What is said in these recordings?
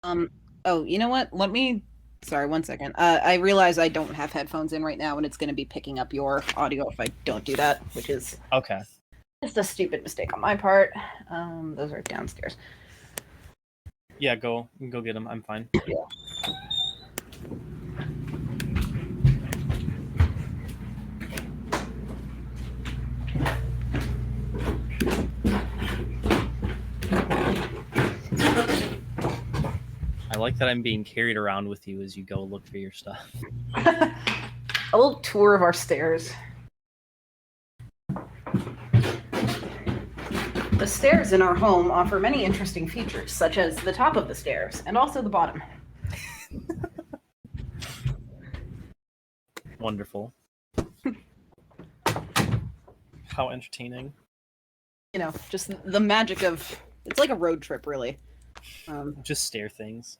Um, oh, you know what? Sorry, one second. I realize I don't have headphones in right now, and it's going to be picking up your audio if I don't do that, which is Okay. just a stupid mistake on my part. Those are downstairs. Yeah, go get them. I'm fine. Yeah. I like that I'm being carried around with you as you go look for your stuff. A little tour of our stairs. The stairs in our home offer many interesting features, such as the top of the stairs and also the bottom. Wonderful. How entertaining. You know, just the magic of it's like a road trip, really. Just stare things.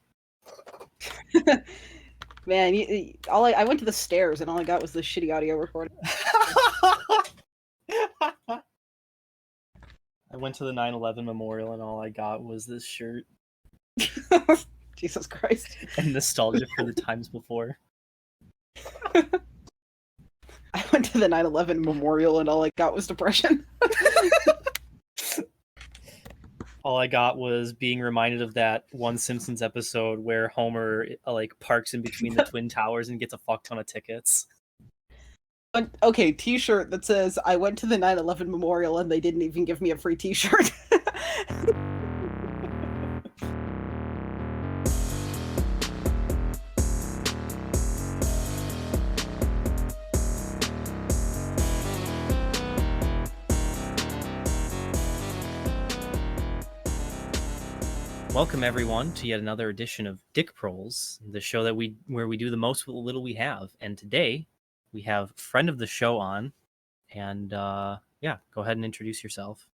Man, I went to the stairs and all I got was this shitty audio recording. I went to the 9/11 memorial and all I got was this shirt Jesus Christ. and nostalgia for the times before. I went to the 9/11 memorial and all I got was depression. All I got was being reminded of that one Simpsons episode where Homer parks in between the Twin Towers and gets a fuck ton of tickets. Okay, t-shirt that says I went to the 9/11 memorial and they didn't even give me a free t-shirt. Welcome everyone to yet another edition of Dick Proles, the show where we do the most with the little we have. And today we have friend of the show on, and go ahead and introduce yourself.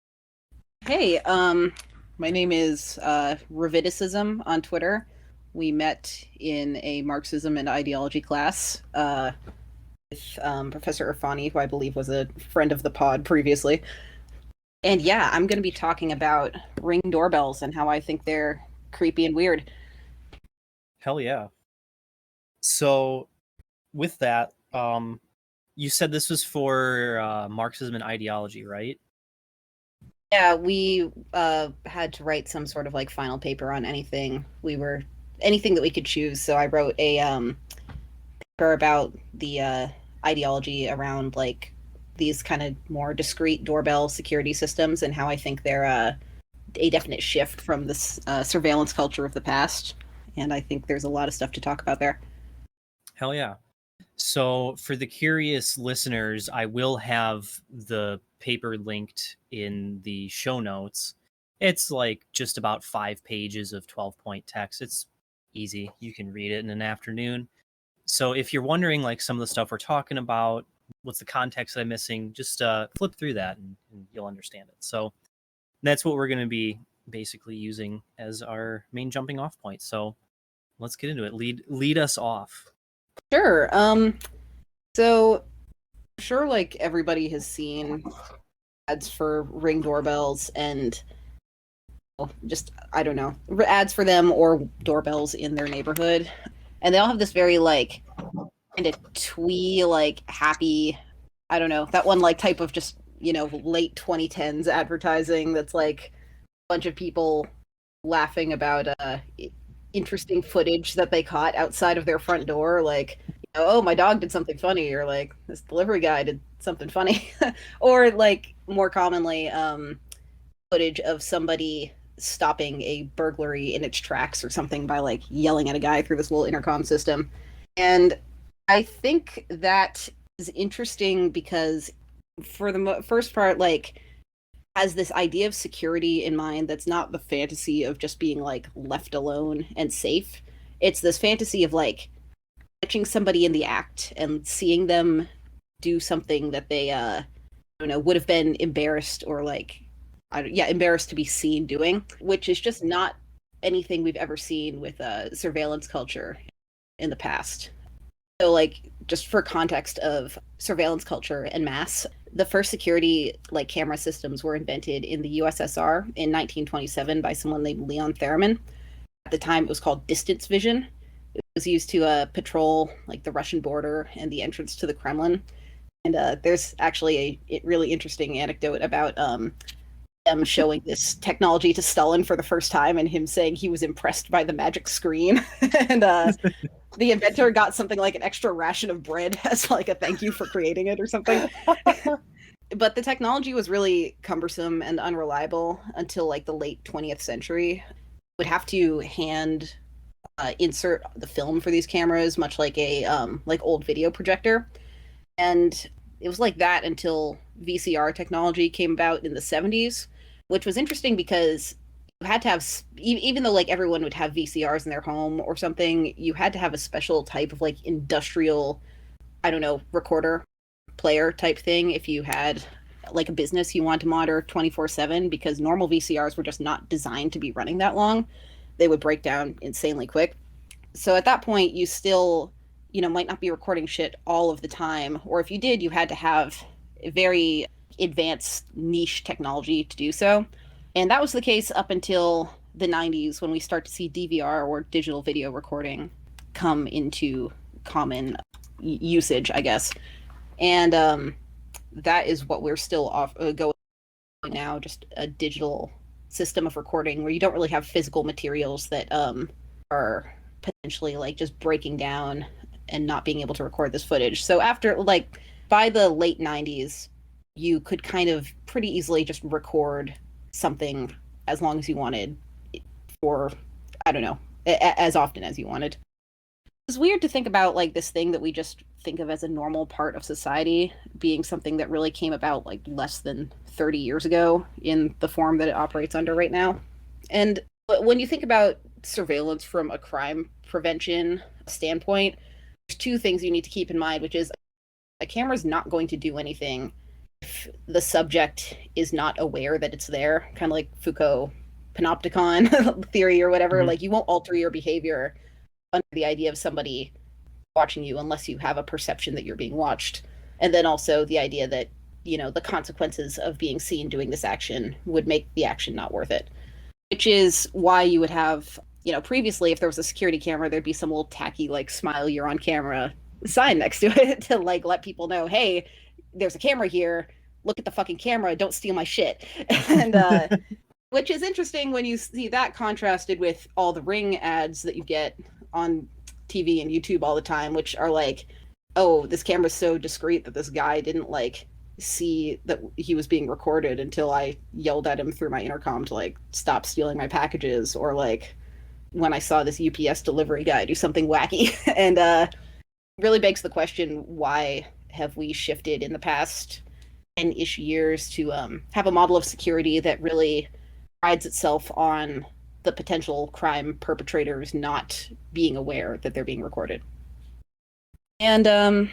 Hey, my name is Revidicism on Twitter. We met in a Marxism and ideology class with Professor Irfani, who I believe was a friend of the pod previously. And yeah, I'm going to be talking about Ring doorbells and how I think they're creepy and weird. Hell yeah. So with that, you said this was for Marxism and ideology, right? Yeah, we had to write some sort of like final paper on anything that we could choose. So I wrote a paper about the ideology around like these kind of more discrete doorbell security systems and how I think they're a definite shift from this surveillance culture of the past. And I think there's a lot of stuff to talk about there. Hell yeah. So for the curious listeners, I will have the paper linked in the show notes. It's like just about 5 pages of 12-point text. It's easy. You can read it in an afternoon. So if you're wondering like some of the stuff we're talking about, what's the context that I'm missing, just flip through that and you'll understand it. So that's what we're going to be basically using as our main jumping off point. So let's get into it. Lead us off. Sure. So sure, like everybody has seen ads for Ring doorbells and just I don't know, ads for them or doorbells in their neighborhood, and they all have this very like kind of twee, like happy, I don't know, that one like type of just late 2010s advertising that's like a bunch of people laughing about interesting footage that they caught outside of their front door, like oh, my dog did something funny, or like this delivery guy did something funny. Or like more commonly footage of somebody stopping a burglary in its tracks or something by like yelling at a guy through this little intercom system. And I think that is interesting because for the first part, like has this idea of security in mind that's not the fantasy of just being like left alone and safe. It's this fantasy of like catching somebody in the act and seeing them do something that they I don't know, would have been embarrassed or like embarrassed to be seen doing, which is just not anything we've ever seen with surveillance culture in the past. So like just for context of surveillance culture and mass, the first security like camera systems were invented in the USSR in 1927 by someone named Leon Theremin. At the time, it was called distance vision. It was used to patrol like the Russian border and the entrance to the Kremlin. And there's actually a really interesting anecdote about them showing this technology to Stalin for the first time and him saying he was impressed by the magic screen. And the inventor got something like an extra ration of bread as like a thank you for creating it or something. But the technology was really cumbersome and unreliable until like the late 20th century. Would have to hand insert the film for these cameras, much like a like old video projector. And it was like that until VCR technology came about in the 70s, which was interesting because you had to have, even though like everyone would have VCRs in their home or something, you had to have a special type of like industrial, I don't know, recorder player type thing if you had like a business you want to monitor 24/7, because normal VCRs were just not designed to be running that long. They would break down insanely quick. So at that point, you still, might not be recording shit all of the time. Or if you did, you had to have a very advanced niche technology to do so. And that was the case up until the 90s when we start to see DVR or digital video recording come into common usage, I guess. And that is what we're still going now, just a digital system of recording where you don't really have physical materials that are potentially like just breaking down and not being able to record this footage. So after like by the late 90s, you could kind of pretty easily just record something as long as you wanted for, I don't know, as often as you wanted. It's weird to think about like this thing that we just think of as a normal part of society being something that really came about like less than 30 years ago in the form that it operates under right now. And when you think about surveillance from a crime prevention standpoint, there's two things you need to keep in mind, which is a camera's not going to do anything if the subject is not aware that it's there, kind of like Foucault panopticon theory or whatever. Mm-hmm. Like you won't alter your behavior under the idea of somebody watching you unless you have a perception that you're being watched. And then also the idea that, the consequences of being seen doing this action would make the action not worth it. Which is why you would have, previously if there was a security camera, there'd be some little tacky like smile you're on camera sign next to it to like let people know, hey, there's a camera here, look at the fucking camera, don't steal my shit. And which is interesting when you see that contrasted with all the Ring ads that you get on TV and YouTube all the time, which are like, oh, this camera's so discreet that this guy didn't like see that he was being recorded until I yelled at him through my intercom to like stop stealing my packages, or like when I saw this UPS delivery guy do something wacky. And really begs the question, why have we shifted in the past 10-ish years to have a model of security that really prides itself on the potential crime perpetrators not being aware that they're being recorded? And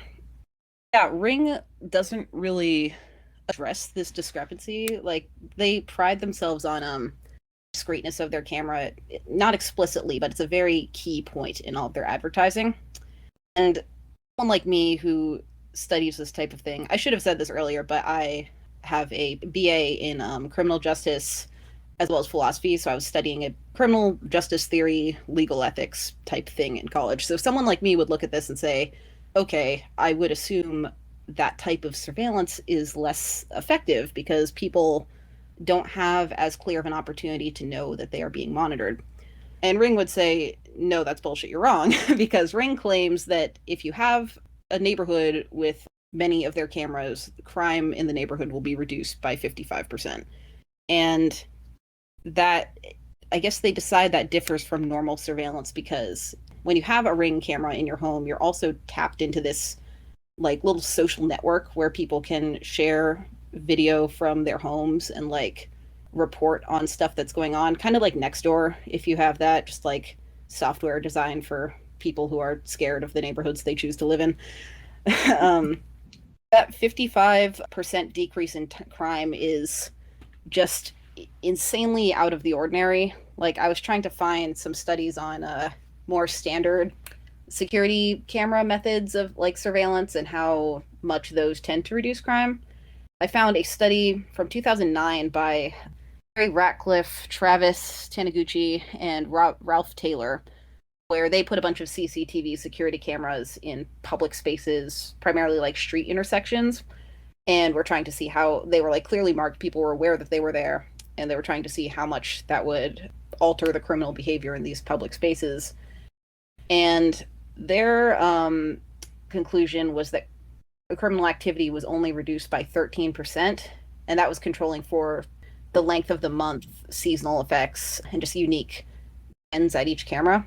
Ring doesn't really address this discrepancy. Like they pride themselves on discreetness of their camera, not explicitly, but it's a very key point in all of their advertising. And someone like me who studies this type of thing, I should have said this earlier, but I have a BA in criminal justice as well as philosophy. So I was studying a criminal justice theory, legal ethics type thing in college. So someone like me would look at this and say, okay, I would assume that type of surveillance is less effective because people don't have as clear of an opportunity to know that they are being monitored. And Ring would say, no, that's bullshit, you're wrong. Because Ring claims that if you have a neighborhood with many of their cameras, crime in the neighborhood will be reduced by 55%. And that, I guess they decide that differs from normal surveillance because when you have a Ring camera in your home, you're also tapped into this like little social network where people can share video from their homes and like report on stuff that's going on, kind of like Nextdoor, if you have that, just like software designed for people who are scared of the neighborhoods they choose to live in. That 55% decrease in crime is just insanely out of the ordinary. Like I was trying to find some studies on more standard security camera methods of like surveillance and how much those tend to reduce crime. I found a study from 2009 by Gary Ratcliffe, Travis Taniguchi, and Ralph Taylor, where they put a bunch of CCTV security cameras in public spaces, primarily like street intersections, and were trying to see how they were like clearly marked. People were aware that they were there, and they were trying to see how much that would alter the criminal behavior in these public spaces. And their conclusion was that the criminal activity was only reduced by 13%, and that was controlling for the length of the month, seasonal effects, and just unique ends at each camera.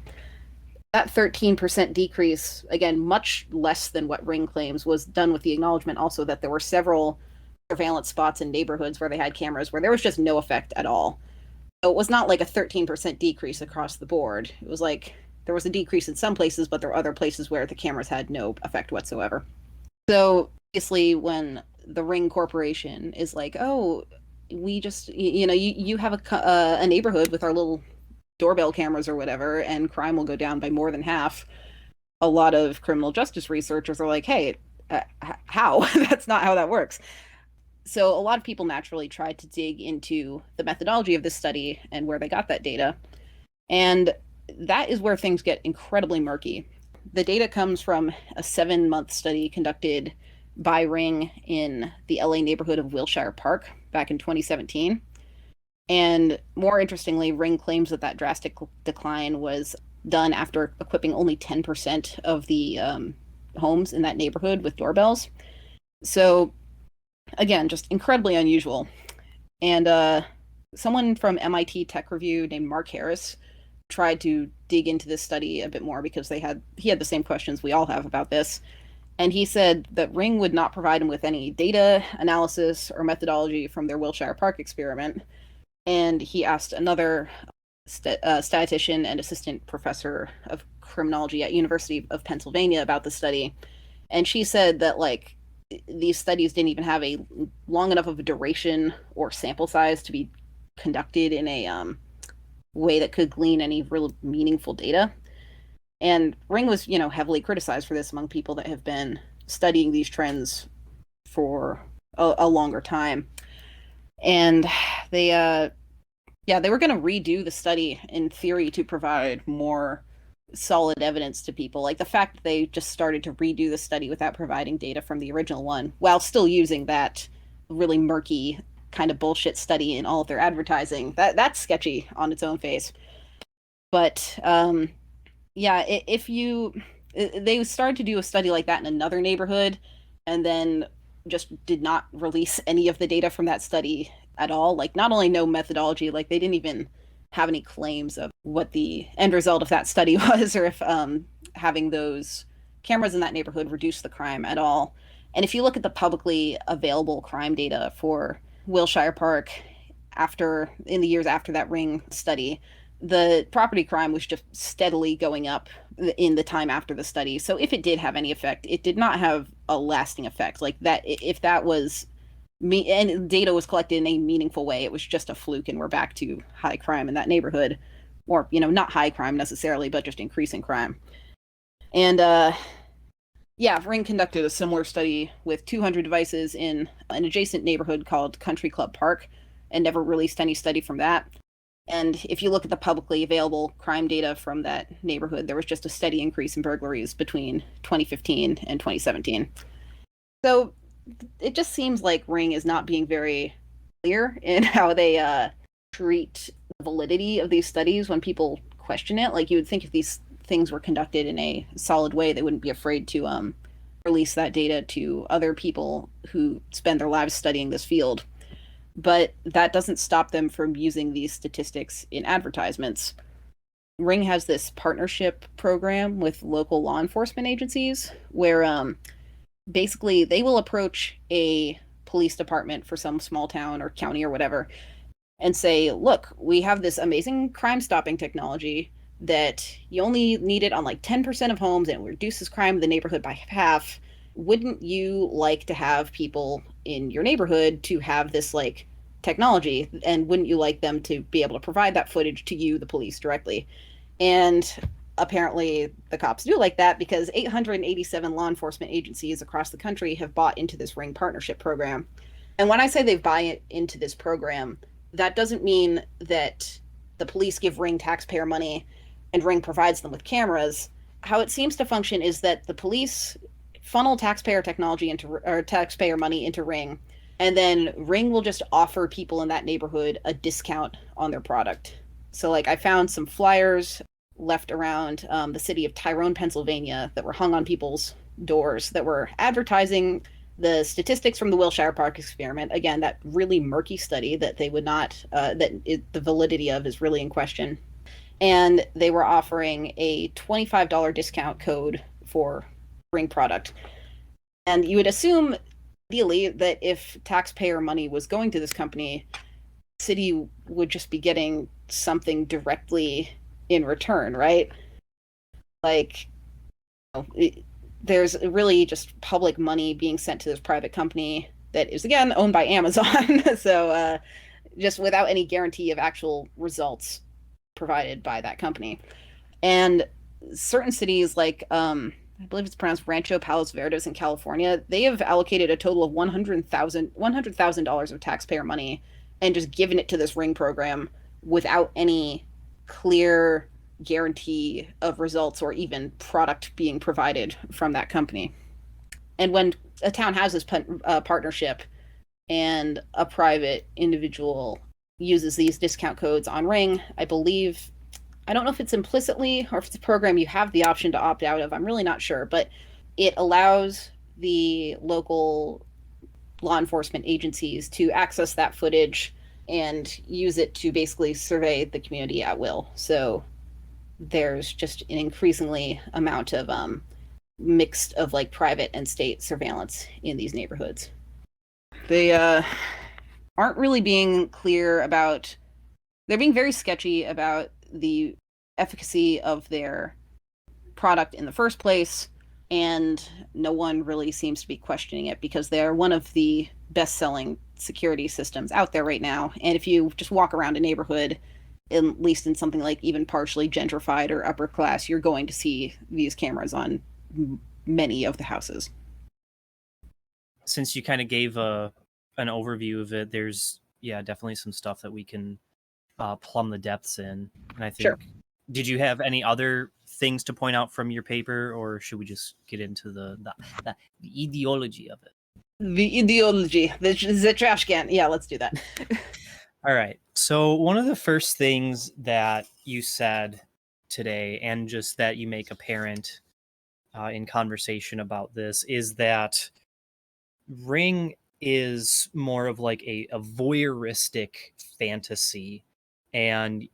That 13% decrease, again, much less than what Ring claims, was done with the acknowledgement also that there were several surveillance spots in neighborhoods where they had cameras where there was just no effect at all. So it was not like a 13% decrease across the board. It was like there was a decrease in some places, but there were other places where the cameras had no effect whatsoever. So obviously, when the Ring Corporation is like, oh, we just, you have a neighborhood with our little doorbell cameras or whatever, and crime will go down by more than half. A lot of criminal justice researchers are like, hey, how? That's not how that works. So a lot of people naturally tried to dig into the methodology of this study and where they got that data. And that is where things get incredibly murky. The data comes from a 7-month study conducted by Ring in the LA neighborhood of Wilshire Park back in 2017. And more interestingly, Ring claims that that drastic decline was done after equipping only 10% of the homes in that neighborhood with doorbells. So, again, just incredibly unusual. And someone from MIT Tech Review named Mark Harris tried to dig into this study a bit more because he had the same questions we all have about this. And he said that Ring would not provide him with any data, analysis, or methodology from their Wilshire Park experiment. And he asked another statistician and assistant professor of criminology at University of Pennsylvania about the study. And she said that, like, these studies didn't even have a long enough of a duration or sample size to be conducted in a way that could glean any real meaningful data. And Ring was, heavily criticized for this among people that have been studying these trends for a longer time. And they were going to redo the study in theory to provide more solid evidence to people. Like the fact that they just started to redo the study without providing data from the original one, while still using that really murky kind of bullshit study in all of their advertising. That's sketchy on its own face. But they started to do a study like that in another neighborhood, and then just did not release any of the data from that study at all. Like, not only no methodology, like they didn't even have any claims of what the end result of that study was, or if having those cameras in that neighborhood reduced the crime at all. And if you look at the publicly available crime data for Wilshire Park in the years after that Ring study, the property crime was just steadily going up in the time after the study. So if it did have any effect, it did not have a lasting effect. Like that, if that was and data was collected in a meaningful way, it was just a fluke, and we're back to high crime in that neighborhood, or not high crime necessarily, but just increasing crime. And Ring conducted a similar study with 200 devices in an adjacent neighborhood called Country Club Park, and never released any study from that. And if you look at the publicly available crime data from that neighborhood, there was just a steady increase in burglaries between 2015 and 2017. So it just seems like Ring is not being very clear in how they treat the validity of these studies when people question it. Like, you would think if these things were conducted in a solid way, they wouldn't be afraid to release that data to other people who spend their lives studying this field. But that doesn't stop them from using these statistics in advertisements. Ring has this partnership program with local law enforcement agencies where basically they will approach a police department for some small town or county or whatever and say, look, we have this amazing crime stopping technology that you only need it on like 10% of homes, and it reduces crime in the neighborhood by half. Wouldn't you like to have people in your neighborhood to have this like technology, and wouldn't you like them to be able to provide that footage to you, the police, directly? And apparently the cops do like that, because 887 law enforcement agencies across the country have bought into this Ring partnership program. And when I say they've bought into this program, that doesn't mean that the police give Ring taxpayer money and Ring provides them with cameras. How it seems to function is that the police funnel taxpayer technology into or taxpayer money into Ring, and then Ring will just offer people in that neighborhood a discount on their product. So, like, I found some flyers left around the city of Tyrone, Pennsylvania, that were hung on people's doors that were advertising the statistics from the Wilshire Park experiment. Again, that really murky study that they would not, the validity of is really in question. And they were offering a $25 discount code for Ring product. And you would assume, ideally, that if taxpayer money was going to this company, the city would just be getting something directly in return, right? Like, there's really just public money being sent to this private company that is, again, owned by Amazon. So just without any guarantee of actual results provided by that company. And certain cities like I believe it's pronounced Rancho Palos Verdes in California, they have allocated a total of $100,000 of taxpayer money and just given it to this Ring program without any clear guarantee of results or even product being provided from that company. And when a town has this partnership and a private individual uses these discount codes on Ring, I believe, I don't know if it's implicitly or if it's a program you have the option to opt out of. I'm really not sure, but it allows the local law enforcement agencies to access that footage and use it to basically survey the community at will. So there's just an increasingly amount of mixed of like private and state surveillance in these neighborhoods. They aren't really being clear about, they're being very sketchy about the efficacy of their product in the first place, and no one really seems to be questioning it because they're one of the best-selling security systems out there right now. And if you just walk around a neighborhood, at least in something like even partially gentrified or upper class, you're going to see these cameras on many of the houses. Since you kind of gave an overview of it, there's definitely some stuff that we can plumb the depths in. And I think, sure. Did you have any other things to point out from your paper, or should we just get into the ideology of it? The ideology, the trash can. Yeah, let's do that. All right. So one of the first things that you said today, and just that you make apparent in conversation about this, is that Ring is more of like a voyeuristic fantasy, and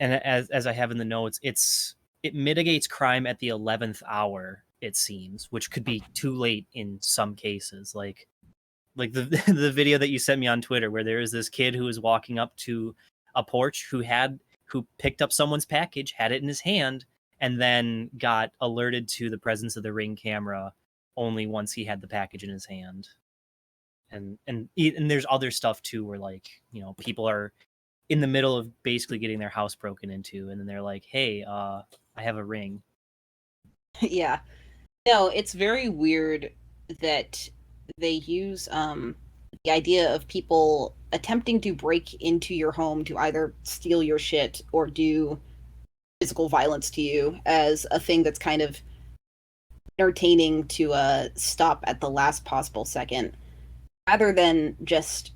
as I have in the notes, it mitigates crime at the 11th hour, it seems, which could be too late in some cases. Like the the video that you sent me on Twitter, where there is this kid who was walking up to a porch who picked up someone's package, had it in his hand, and then got alerted to the presence of the Ring camera only once he had the package in his hand. And there's other stuff too, where, like, you know, people are in the middle of basically getting their house broken into, and then they're like, hey, I have a Ring. Yeah. No, it's very weird that they use the idea of people attempting to break into your home to either steal your shit or do physical violence to you as a thing that's kind of entertaining to stop at the last possible second, rather than just,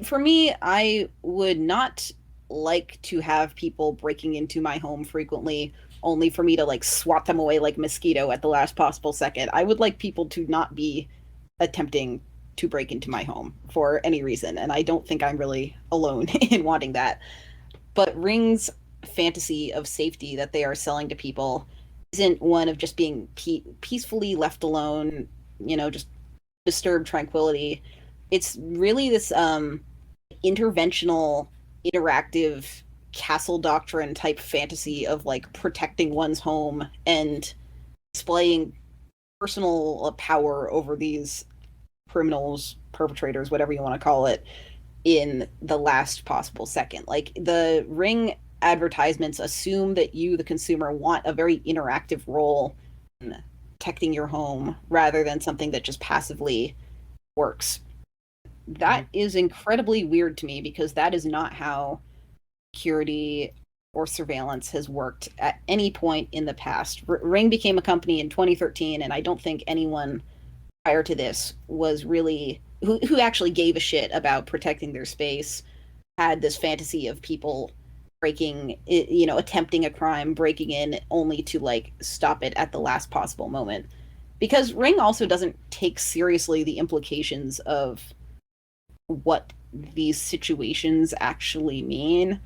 for me, I would not like to have people breaking into my home frequently only for me to like swat them away like mosquito at the last possible second. I would like people to not be attempting to break into my home for any reason, and I don't think I'm really alone in wanting that. But Ring's fantasy of safety that they are selling to people isn't one of just being peacefully left alone, you know, just disturbed tranquility. It's really this interventional, interactive castle doctrine type fantasy of like protecting one's home and displaying personal power over these criminals, perpetrators, whatever you want to call it, in the last possible second. Like, the Ring advertisements assume that you, the consumer, want a very interactive role in protecting your home rather than something that just passively works. that is incredibly weird to me because that is not how security or surveillance has worked at any point in the past. Ring became a company in 2013, and I don't think anyone prior to this was really who actually gave a shit about protecting their space had this fantasy of people breaking, attempting a crime, breaking in only to like stop it at the last possible moment. Because Ring also doesn't take seriously the implications of what these situations actually mean.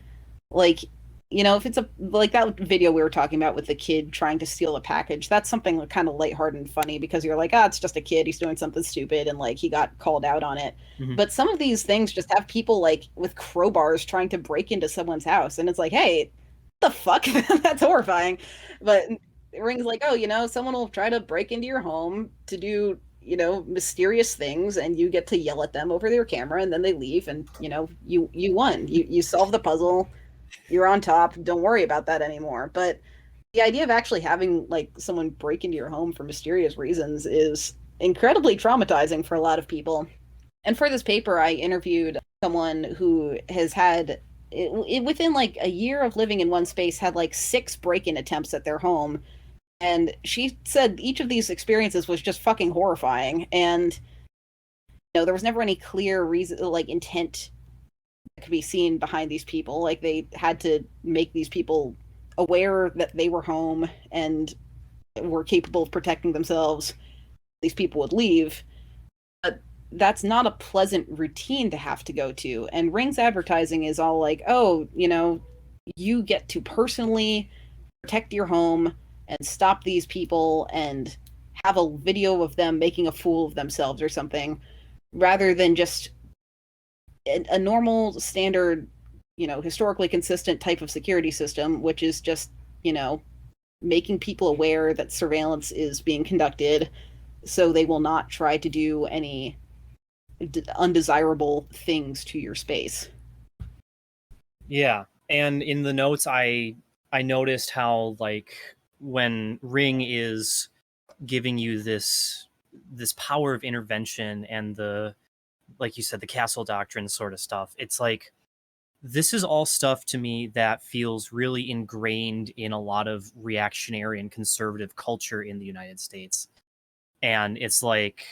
Like, if it's like that video we were talking about with the kid trying to steal a package, that's something kind of lighthearted and funny because you're like, it's just a kid, he's doing something stupid, and like he got called out on it. Mm-hmm. But some of these things just have people like with crowbars trying to break into someone's house, and it's like, hey, what the fuck? That's horrifying. But Ring's like, someone will try to break into your home to do mysterious things, and you get to yell at them over their camera, and then they leave, and you won. You solve the puzzle, you're on top, don't worry about that anymore. But the idea of actually having like someone break into your home for mysterious reasons is incredibly traumatizing for a lot of people. And for this paper, I interviewed someone who has had within like a year of living in one space, had like 6 break-in attempts at their home. And she said each of these experiences was just fucking horrifying. And there was never any clear reason, like intent that could be seen behind these people. Like they had to make these people aware that they were home and were capable of protecting themselves. These people would leave. But that's not a pleasant routine to have to go to. And Ring's advertising is all like, oh, you get to personally protect your home and stop these people and have a video of them making a fool of themselves or something, rather than just a normal, standard, historically consistent type of security system, which is just, making people aware that surveillance is being conducted so they will not try to do any undesirable things to your space. Yeah. And in the notes, I noticed how like when Ring is giving you this power of intervention and the, like you said, the castle doctrine sort of stuff, it's like this is all stuff to me that feels really ingrained in a lot of reactionary and conservative culture in the United States. And it's like,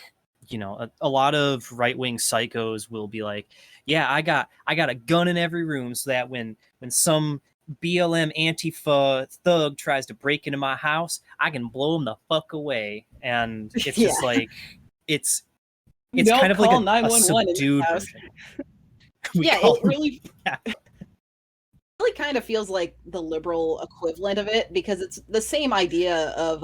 a lot of right-wing psychos will be like, yeah, I got a gun in every room so that when some BLM Antifa thug tries to break into my house, I can blow him the fuck away. And it's just like, it's kind of like a subdued version. It really really kind of feels like the liberal equivalent of it, because it's the same idea of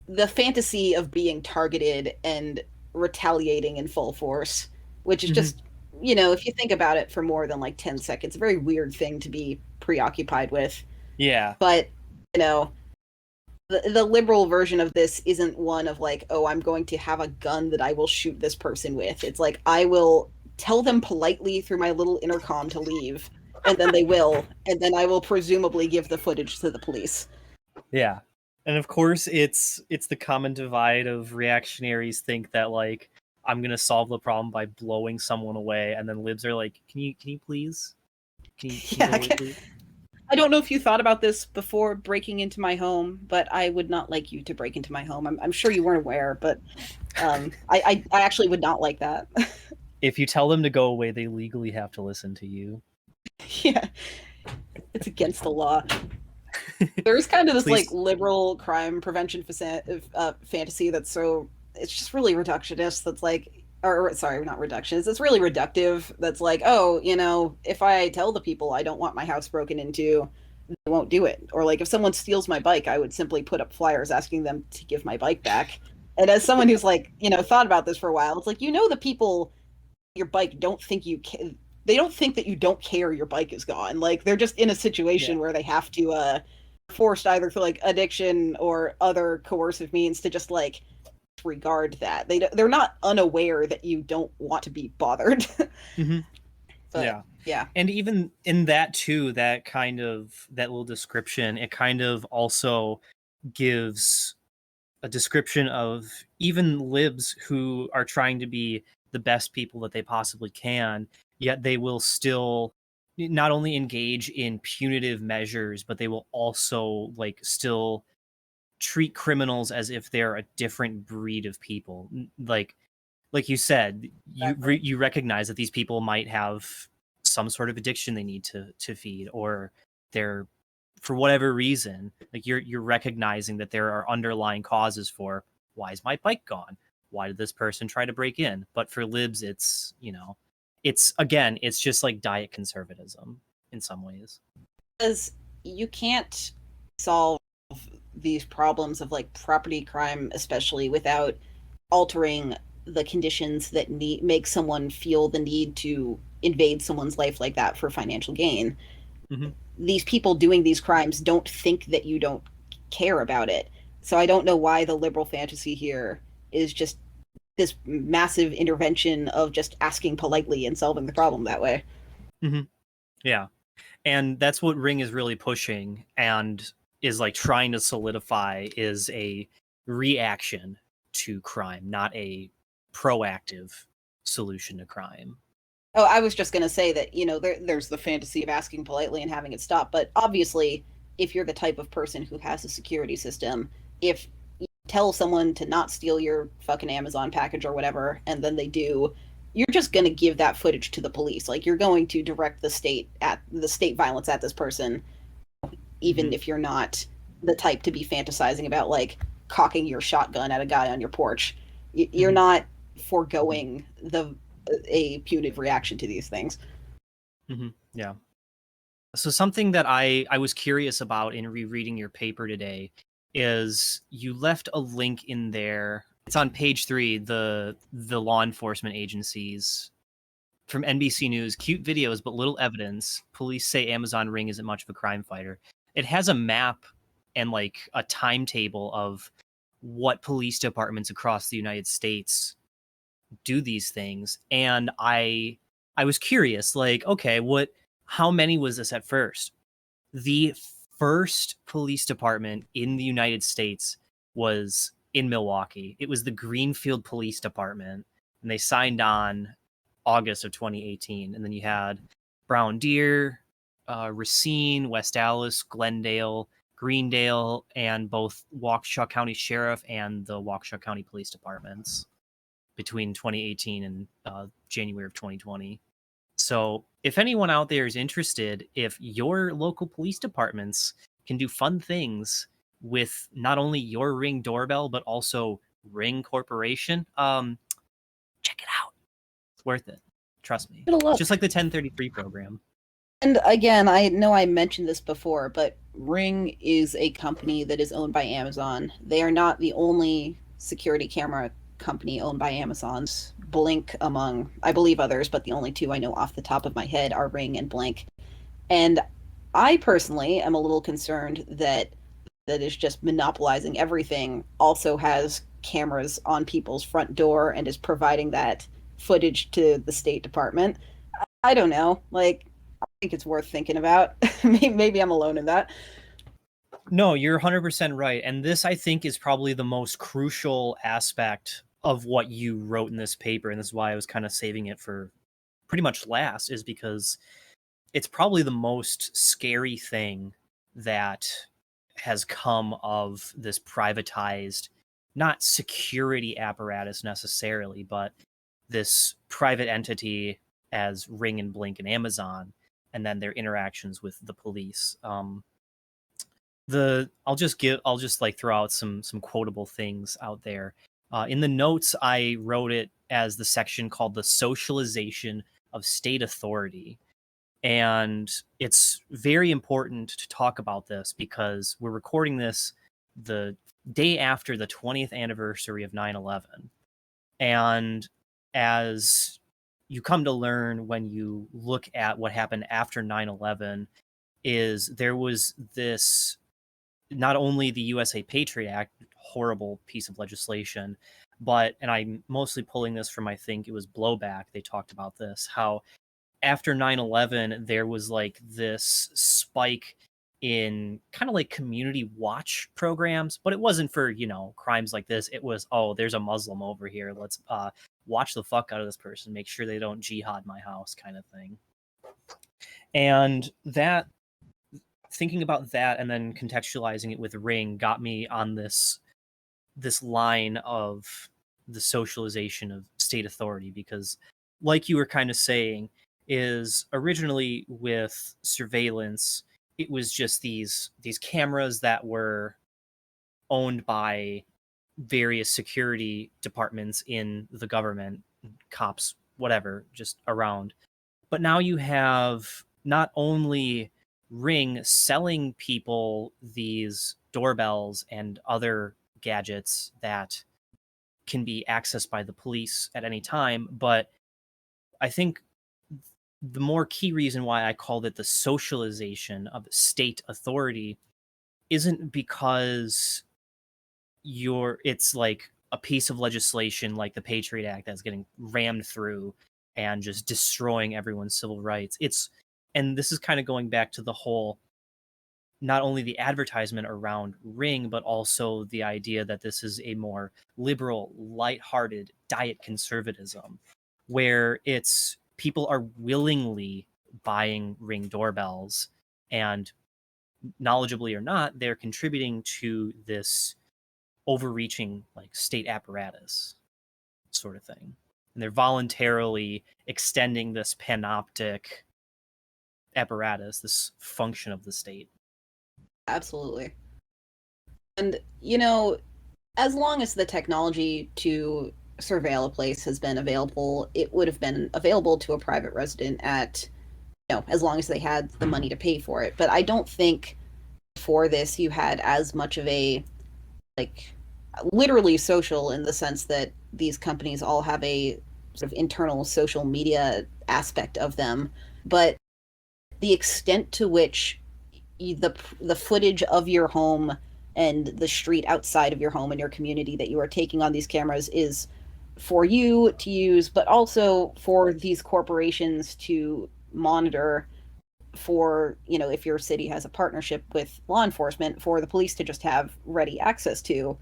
the fantasy of being targeted and retaliating in full force, which is just, if you think about it for more than like 10 seconds, a very weird thing to be preoccupied with. Yeah. But, the liberal version of this isn't one of like, oh, I'm going to have a gun that I will shoot this person with. It's like, I will tell them politely through my little intercom to leave, and then they will, and then I will presumably give the footage to the police. Yeah. And of course, it's the common divide of reactionaries think that like I'm gonna solve the problem by blowing someone away, and then libs are like, can you please? Can you please? I don't know if you thought about this before breaking into my home, but I would not like you to break into my home. I'm sure you weren't aware, but I actually would not like that. If you tell them to go away, they legally have to listen to you. Yeah, it's against the law. There's kind of this like liberal crime prevention fantasy that's it's just really reductionist. That's like, or sorry, not reductionist. It's really reductive. That's like, oh, if I tell the people I don't want my house broken into, they won't do it. Or like, if someone steals my bike, I would simply put up flyers asking them to give my bike back. And as someone who's like, thought about this for a while, it's like, the people your bike don't think they don't think that you don't care your bike is gone. Like they're just in a situation where they have to forced either through like addiction or other coercive means to just like disregard that. They're not unaware that you don't want to be bothered. Mm-hmm. But, yeah. And even in that too, that little description, it kind of also gives a description of even libs who are trying to be the best people that they possibly can, yet they will still not only engage in punitive measures, but they will also like still treat criminals as if they're a different breed of people. Like you said, you recognize that these people might have some sort of addiction they need to feed, or they're, for whatever reason, like you're recognizing that there are underlying causes for why is my bike gone? Why did this person try to break in? But for libs, it's, it's again, it's just like diet conservatism in some ways. Because you can't solve these problems of like property crime, especially without altering the conditions that make someone feel the need to invade someone's life like that for financial gain. Mm-hmm. These people doing these crimes don't think that you don't care about it. So I don't know why the liberal fantasy here is just this massive intervention of just asking politely and solving the problem that way. Mm-hmm. Yeah. And that's what Ring is really pushing and is like trying to solidify, is a reaction to crime, not a proactive solution to crime. Oh, I was just going to say that, there's the fantasy of asking politely and having it stop. But obviously, if you're the type of person who has a security system, if you tell someone to not steal your fucking Amazon package or whatever, and then they do, you're just going to give that footage to the police. Like, you're going to direct the state violence at this person, even Mm-hmm. if you're not the type to be fantasizing about, like, cocking your shotgun at a guy on your porch. You're Mm-hmm. not foregoing a punitive reaction to these things. Mm-hmm. Yeah. So something that I was curious about in rereading your paper today is you left a link in there. It's on page 3, the law enforcement agencies from NBC News. Cute videos, but little evidence. Police say Amazon Ring isn't much of a crime fighter. It has a map and like a timetable of what police departments across the United States do these things. And I was curious, like, okay, how many was this at first? The first police department in the United States was in Milwaukee. It was the Greenfield Police Department, and they signed on August of 2018. And then you had Brown Deer, Racine, West Allis, Glendale, Greendale, and both Waukesha County Sheriff and the Waukesha County Police Departments between 2018 and January of 2020. So if anyone out there is interested, if your local police departments can do fun things with not only your Ring doorbell, but also Ring Corporation, check it out. It's worth it. Trust me. Good luck. Just like the 1033 program. And again, I know I mentioned this before, but Ring is a company that is owned by Amazon. They are not the only security camera company owned by Amazon's. Blink among, I believe, others, but the only two I know off the top of my head are Ring and Blink. And I personally am a little concerned that is just monopolizing everything also has cameras on people's front door and is providing that footage to the State Department. I don't know. Like, I think it's worth thinking about. Maybe I'm alone in that. No, you're 100% right. And this, I think, is probably the most crucial aspect of what you wrote in this paper. And this is why I was kind of saving it for pretty much last, is because it's probably the most scary thing that has come of this privatized, not security apparatus necessarily, but this private entity as Ring and Blink and Amazon, and then their interactions with the police. I'll just like throw out some quotable things out there. In the notes, I wrote it as the section called the socialization of state authority. And it's very important to talk about this because we're recording this the day after the 20th anniversary of 9/11. And as you come to learn when you look at what happened after 9/11, is there was this, not only the USA Patriot Act, horrible piece of legislation, but, and I'm mostly pulling this from, I think it was Blowback, they talked about this, how after 9/11 there was like this spike in kind of like community watch programs, but it wasn't for, crimes like this. It was, oh, there's a Muslim over here, let's watch the fuck out of this person, make sure they don't jihad my house, kind of thing. And that, thinking about that and then contextualizing it with Ring got me on this line of the socialization of state authority, because like you were kind of saying, is originally with surveillance, it was just these cameras that were owned by various security departments in the government, cops, whatever, just around. But now you have not only Ring selling people these doorbells and other gadgets that can be accessed by the police at any time, but I think the more key reason why I called it the socialization of state authority isn't because it's like a piece of legislation like the Patriot Act that's getting rammed through and just destroying everyone's civil rights. And this is kind of going back to the whole, not only the advertisement around Ring, but also the idea that this is a more liberal, lighthearted diet conservatism, where it's people are willingly buying Ring doorbells, and knowledgeably or not, they're contributing to this overreaching like state apparatus sort of thing. And they're voluntarily extending this panoptic apparatus, this function of the state. Absolutely. And, as long as the technology to surveil a place has been available, it would have been available to a private resident at, as long as they had the money to pay for it. But I don't think before this you had as much of a, like, literally social, in the sense that these companies all have a sort of internal social media aspect of them. But the extent to which the footage of your home and the street outside of your home and your community that you are taking on these cameras is for you to use, but also for these corporations to monitor, for, if your city has a partnership with law enforcement, for the police to just have ready access to.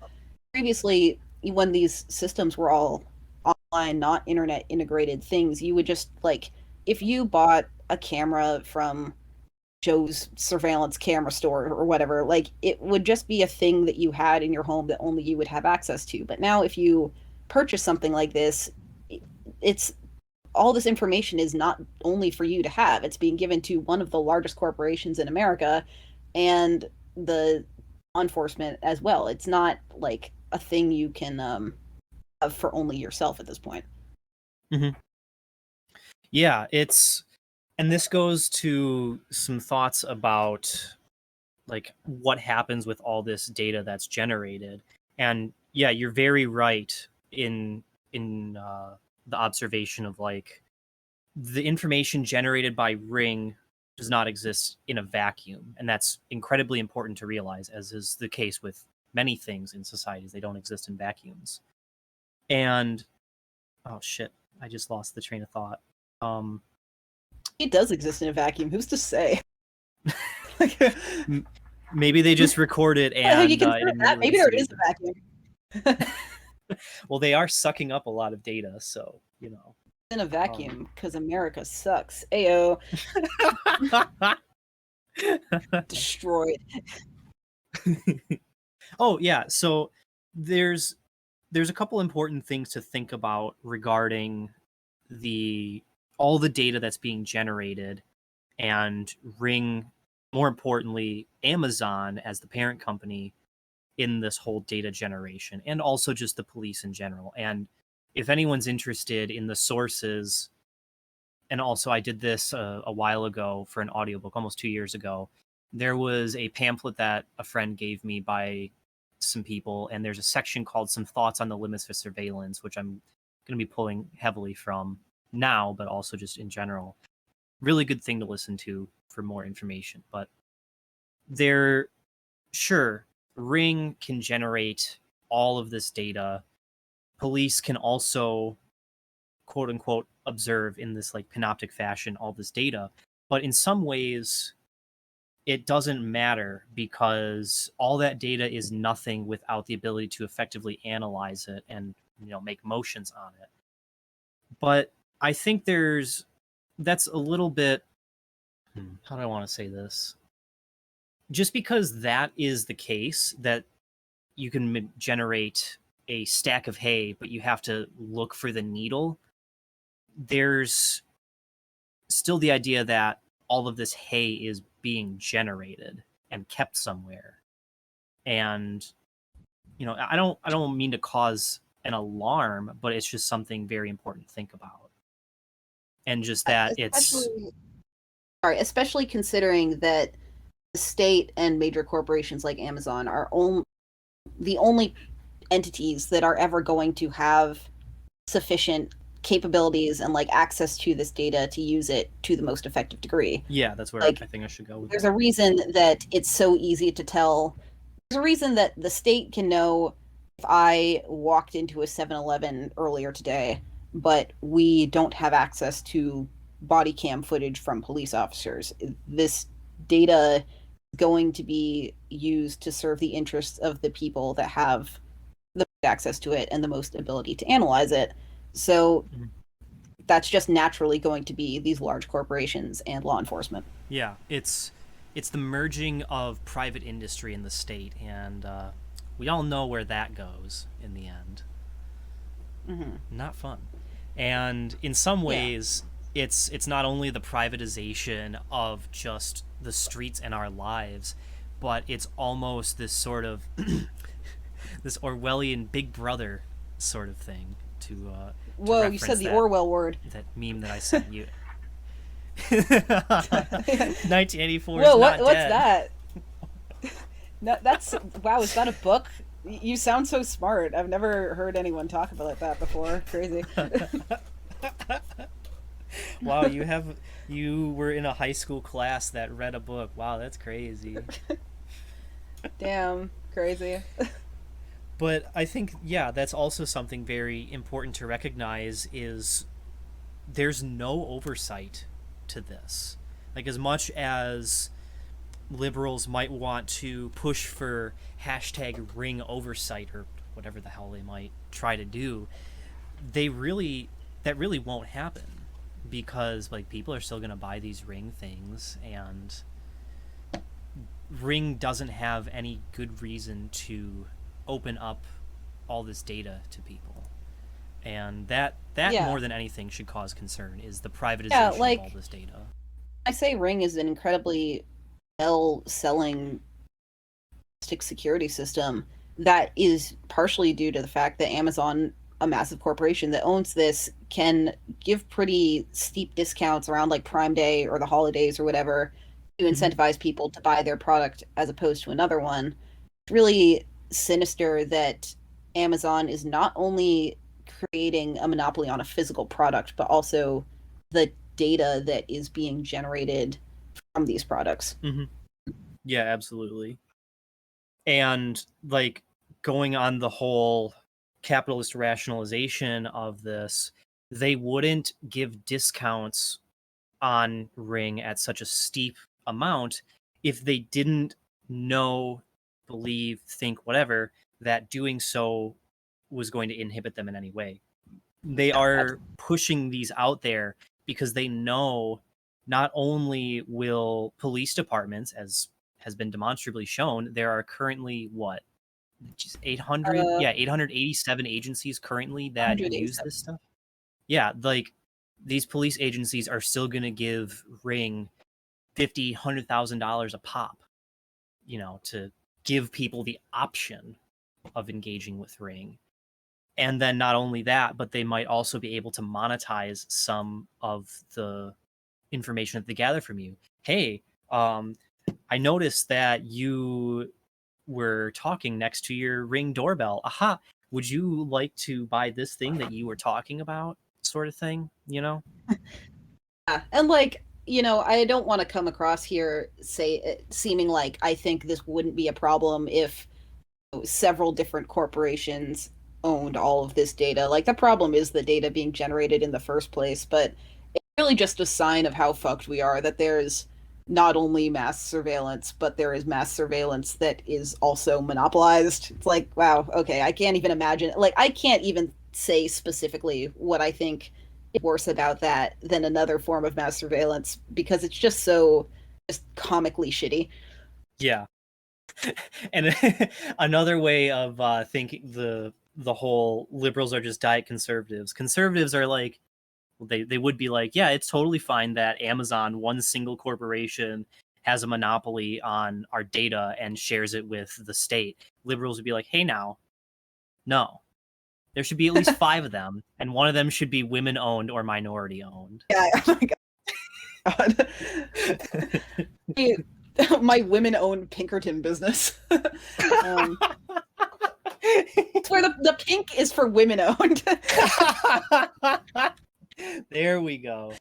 Previously, when these systems were all online, not internet integrated things, you would just, like, if you bought a camera from Joe's surveillance camera store or whatever, like, it would just be a thing that you had in your home that only you would have access to. But now if you purchase something like this, it's all this information is not only for you to have, it's being given to one of the largest corporations in America and the law enforcement as well. It's not like a thing you can have for only yourself at this point. Mm-hmm. Yeah, and this goes to some thoughts about like what happens with all this data that's generated. And yeah, you're very right in the observation of like the information generated by Ring does not exist in a vacuum, and that's incredibly important to realize, as is the case with many things in societies. They don't exist in vacuums. And oh shit, I just lost the train of thought. It does exist in a vacuum. Who's to say? Maybe they just record it and you can that. Maybe there is a vacuum. Well, they are sucking up a lot of data, so In a vacuum, because America sucks. Ayo. Destroyed. Oh yeah, so there's a couple important things to think about regarding all the data that's being generated, and Ring, more importantly, Amazon as the parent company in this whole data generation, and also just the police in general. And if anyone's interested in the sources, and also I did this a while ago for an audiobook, almost 2 years ago, there was a pamphlet that a friend gave me by some people, and there's a section called Some Thoughts on the Limits of Surveillance, which I'm going to be pulling heavily from now, but also just in general. Really good thing to listen to for more information. But sure, Ring can generate all of this data. Police can also, quote unquote, observe in this like panoptic fashion all this data. But in some ways, it doesn't matter, because all that data is nothing without the ability to effectively analyze it and make motions on it. But I think that's a little bit, how do I want to say this? Just because that is the case, that you can generate a stack of hay, but you have to look for the needle, there's still the idea that all of this hay is being generated and kept somewhere. And I don't mean to cause an alarm, but it's just something very important to think about. And just that it's Especially considering that the state and major corporations like Amazon are the only entities that are ever going to have sufficient capabilities and like access to this data to use it to the most effective degree. yeah, that's where Like, I think I should go with there's that. a reason that it's so easy to tell. There's a reason that the state can know if I walked into a 7-Eleven earlier today, but we don't have access to body cam footage from police officers. This data is going to be used to serve the interests of the people that have the most access to it and the most ability to analyze it. So that's just naturally going to be these large corporations and law enforcement. Yeah, it's the merging of private industry and the state, and we all know where that goes in the end. Not fun. And in some ways, it's not only the privatization of just the streets and our lives, but it's almost this sort of this Orwellian Big Brother sort of thing to Whoa, you said the Orwell word. That meme that I sent you. 1984 Whoa, is not what's dead. that? No, that's wow. Is that a book? You sound so smart. I've never heard anyone talk about that before. Crazy. Wow, you were in a high school class that read a book. Wow, that's crazy. Damn, crazy. But I think, yeah, that's also something very important to recognize is there's no oversight to this. Like, as much as liberals might want to push for hashtag ring oversight or whatever the hell they might try to do, that really won't happen, because like people are still going to buy these ring things, and ring doesn't have any good reason to open up all this data to people. And that more than anything should cause concern is the privatization of all this data. I say ring is an incredibly well-selling security system that is partially due to the fact that Amazon, a massive corporation that owns this, can give pretty steep discounts around like Prime Day or the holidays or whatever to incentivize people to buy their product as opposed to another one. It's really sinister that Amazon is not only creating a monopoly on a physical product, but also the data that is being generated from these products. Yeah, absolutely. And like going on the whole capitalist rationalization of this, they wouldn't give discounts on Ring at such a steep amount if they didn't know, believe, think, whatever, that doing so was going to inhibit them in any way. They are pushing these out there because they know not only will police departments, as has been demonstrably shown, there are currently what, just 887 agencies currently that use this stuff. Yeah, like these police agencies are still going to give Ring $100,000 a pop, to give people the option of engaging with Ring. And then not only that, but they might also be able to monetize some of the information that they gather from you. Hey, I noticed that you were talking next to your Ring doorbell. Aha, would you like to buy this thing that you were talking about? Sort of thing, Yeah. And like, I don't want to come across here seeming like I think this wouldn't be a problem if several different corporations owned all of this data. Like, the problem is the data being generated in the first place, but it's really just a sign of how fucked we are, that there's not only mass surveillance, but there is mass surveillance that is also monopolized. It's like, wow, okay, I can't even imagine. Like, I can't even say specifically what I think worse about that than another form of mass surveillance because it's just so just comically shitty. Yeah. And another way of thinking the whole liberals are just diet conservatives. Conservatives are like, they would be like, yeah, it's totally fine that Amazon, one single corporation, has a monopoly on our data and shares it with the state. Liberals would be like, hey, now, no, there should be at least 5 of them, and one of them should be women owned or minority owned. Yeah, oh my god. My women-owned Pinkerton business. It's where the pink is for women-owned. There we go.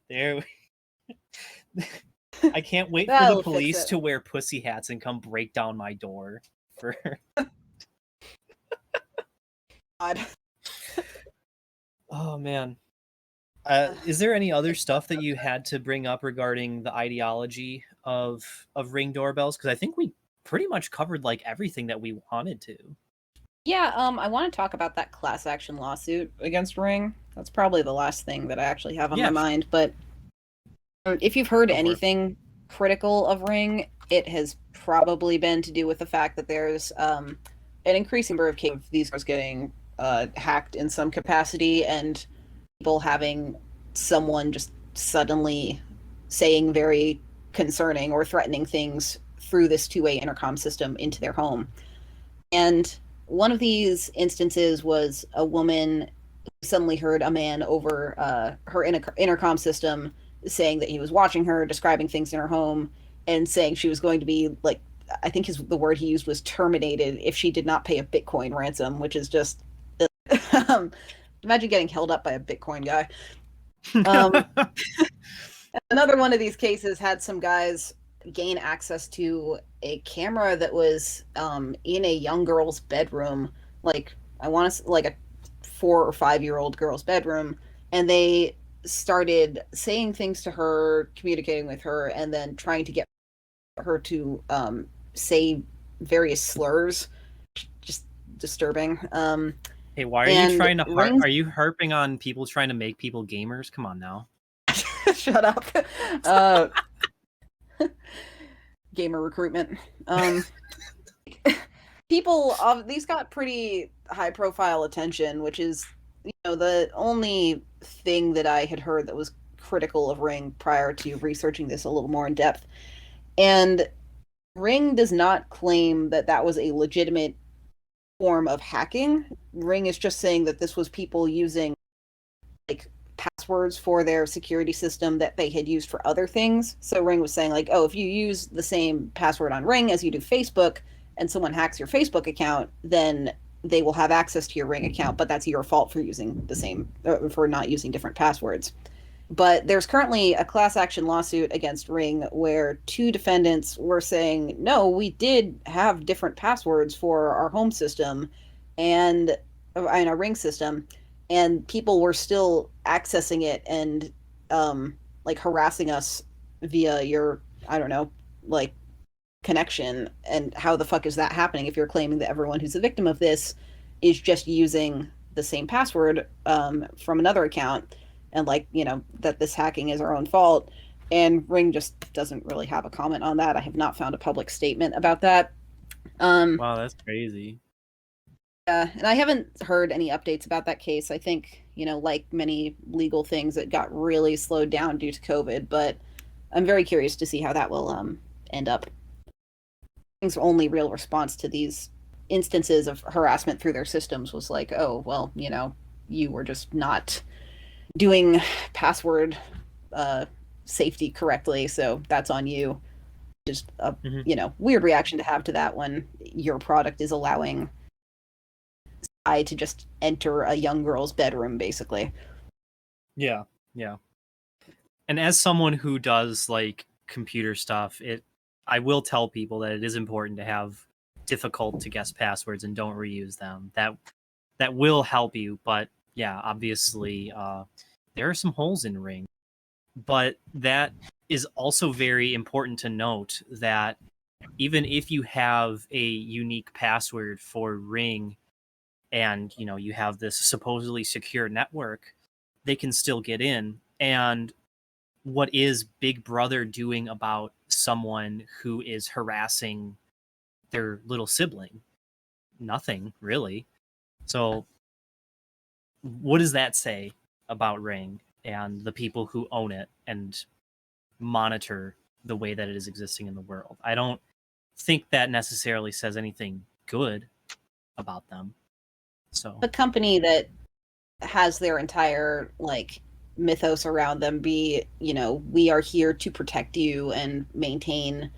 I can't wait for That'll the fix police it. to wear pussy hats and come break down my door. For God. oh man, is there any other stuff that you had to bring up regarding the ideology of Ring doorbells? Because I think we pretty much covered like everything that we wanted to. Yeah, I want to talk about that class action lawsuit against Ring. That's probably the last thing that I actually have on my Yeah, mind. But if you've heard go for it. anything critical of Ring, it has probably been to do with the fact that there's an increasing number of cases of these girls getting hacked in some capacity and people having someone just suddenly saying very concerning or threatening things through this two-way intercom system into their home. And one of these instances was a woman who suddenly heard a man over her intercom system saying that he was watching her, describing things in her home, and saying she was going to be like, I think the word he used was terminated if she did not pay a Bitcoin ransom, which is just imagine getting held up by a Bitcoin guy. Another one of these cases had some guys gain access to a camera that was in a young girl's bedroom, like I want to like a 4 or 5 year old girl's bedroom, and they started saying things to her, communicating with her, and then trying to get her to say various slurs. Just disturbing. Hey, why are you And trying to Rings. are you harping on people trying to make people gamers? Come on now. Shut up. Uh, gamer recruitment. People these got pretty high profile attention, which is the only thing that I had heard that was critical of Ring prior to researching this a little more in depth. And Ring does not claim that that was a legitimate form of hacking. Ring is just saying that this was people using like passwords for their security system that they had used for other things. So Ring was saying like, oh, if you use the same password on Ring as you do Facebook and someone hacks your Facebook account, then they will have access to your Ring account, but that's your fault for using the same for not using different passwords. But there's currently a class action lawsuit against Ring where 2 defendants were saying, no, we did have different passwords for our home system and in our Ring system, and people were still accessing it and like harassing us via your, I don't know, like connection. And how the fuck is that happening if you're claiming that everyone who's a victim of this is just using the same password from another account, and like that this hacking is our own fault? And Ring just doesn't really have a comment on that. I have not found a public statement about that. Wow, that's crazy. And I haven't heard any updates about that case. I think, like many legal things, it got really slowed down due to COVID, but I'm very curious to see how that will end up. Ring's only real response to these instances of harassment through their systems was like, oh, well, you were just not doing password safety correctly, so that's on you. Just a weird reaction to have to that when your product is allowing I to just enter a young girl's bedroom, basically. Yeah. And as someone who does like computer stuff, I will tell people that it is important to have difficult to guess passwords and don't reuse them. That will help you, but yeah, obviously there are some holes in Ring. But that is also very important to note that even if you have a unique password for Ring and you have this supposedly secure network, they can still get in. And what is Big Brother doing about someone who is harassing their little sibling? Nothing, really. So what does that say about Ring and the people who own it and monitor the way that it is existing in the world? I don't think that necessarily says anything good about them. So A company that has their entire like mythos around them be, we are here to protect you and maintain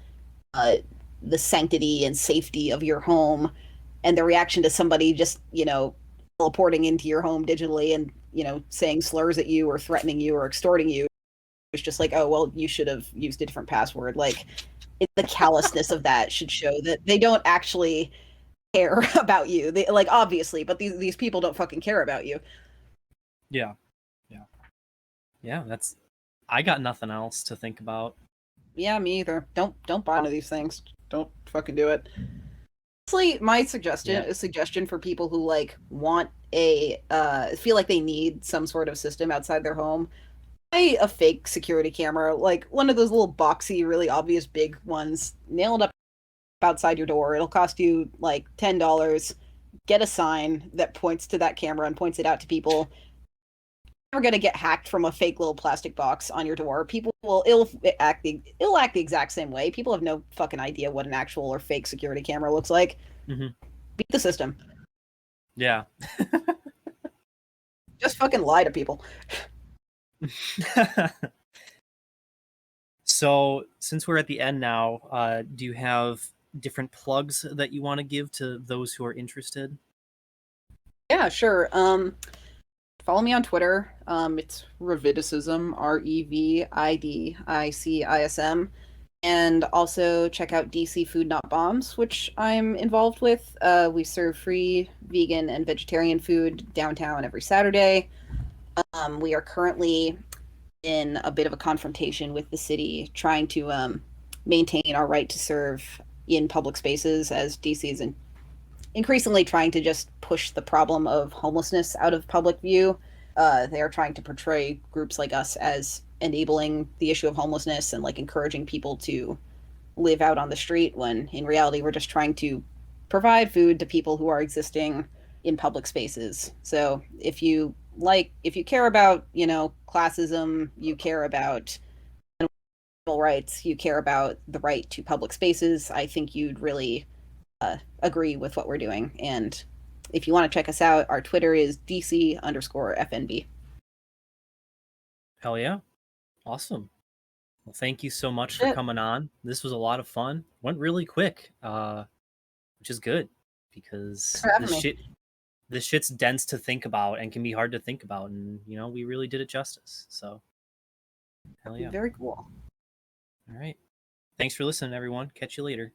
uh, the sanctity and safety of your home, and the reaction to somebody just, teleporting into your home digitally and, saying slurs at you or threatening you or extorting you is just like, oh, well, you should have used a different password. Like, the callousness of that should show that they don't actually care about you. They, like, obviously, but these people don't fucking care about you. yeah. That's, I got nothing else to think about. Yeah, me either. Don't buy one of these things. Don't fucking do it. Honestly, my suggestion for people who like want a feel like they need some sort of system outside their home, buy a fake security camera, like one of those little boxy, really obvious big ones. Nail it up outside your door. It'll cost you like $10. Get a sign that points to that camera and points it out to people. You're gonna get hacked from a fake little plastic box on your door. People will it'll act the exact same way. People have no fucking idea what an actual or fake security camera looks like. Mm-hmm. Beat the system. Yeah. Just fucking lie to people. So since we're at the end now, do you have different plugs that you want to give to those who are interested? Yeah, sure. Follow me on Twitter. It's revidicism, revidicism, and also check out DC Food Not Bombs, which I'm involved with. We serve free vegan and vegetarian food downtown every Saturday. We are currently in a bit of a confrontation with the city, trying to maintain our right to serve in public spaces, as DC is increasingly trying to just push the problem of homelessness out of public view. They are trying to portray groups like us as enabling the issue of homelessness and like encouraging people to live out on the street, when in reality we're just trying to provide food to people who are existing in public spaces. So if you care about, classism, you care about animal rights, you care about the right to public spaces, I think you'd really agree with what we're doing. And if you want to check us out, our Twitter is DC_FNB. Hell yeah. Awesome. Well, thank you so much for coming on. This was a lot of fun. Went really quick, which is good because this shit's dense to think about and can be hard to think about. And, we really did it justice. So, hell yeah. Very cool. All right. Thanks for listening, everyone. Catch you later.